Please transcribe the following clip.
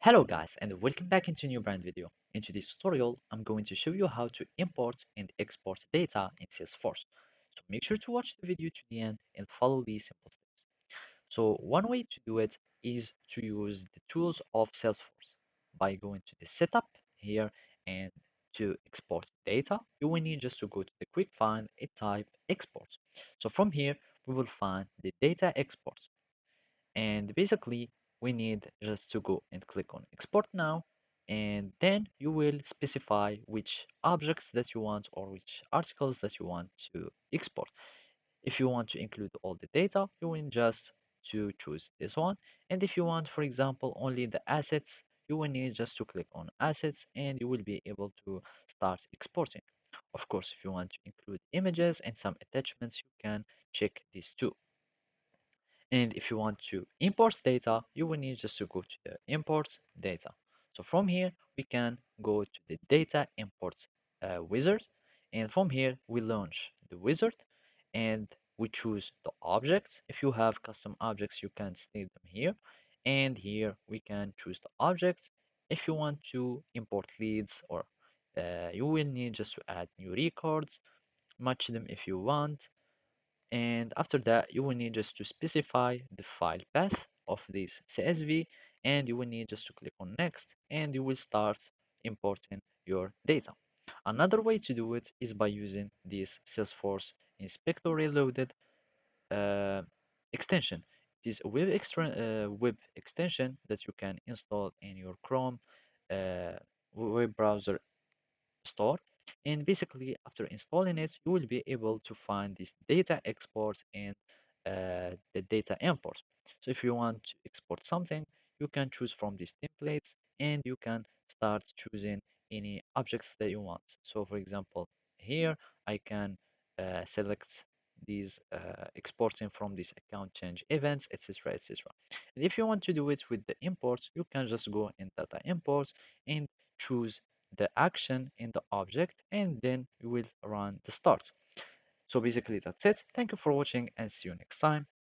Hello guys and welcome back into a new brand video. In today's tutorial, I'm going to show you how to import and export data in Salesforce. So make sure to watch the video to the end and follow these simple steps. So one way to do it is to use the tools of Salesforce. By going to the setup here and to export data, you will need just to go to the quick find and type export. So from here, we will find the data export. And basically, we need just to go and click on export now, and then you will specify which objects that you want or which articles that you want to export. If you want to include all the data, you will just to choose this one. And if you want, for example, only the assets, you will need just to click on assets and you will be able to start exporting. Of course, if you want to include images and some attachments, you can check these too. And if you want to import data, you will need just to go to the import data. So from here, we can go to the data import wizard. And from here, we launch the wizard and we choose the objects. If you have custom objects, you can save them here. And here we can choose the objects. If you want to import leads or you will need just to add new records, match them if you want, and after that you will need just to specify the file path of this CSV, and you will need just to click on next and you will start importing your data. Another way to do it is by using this Salesforce Inspector Reloaded uh, extension. It is a web extension that you can install in your Chrome web browser store, and basically after installing it you will be able to find this data export and the data import. So if you want to export something, you can choose from these templates and you can start choosing any objects that you want. So for example, here I can select these exporting from this account change events, etc, etc. And if you want to do it with the imports, you can just go in data imports and choose the action in the object, and then you will run the start. So basically that's it. Thank you for watching and see you next time.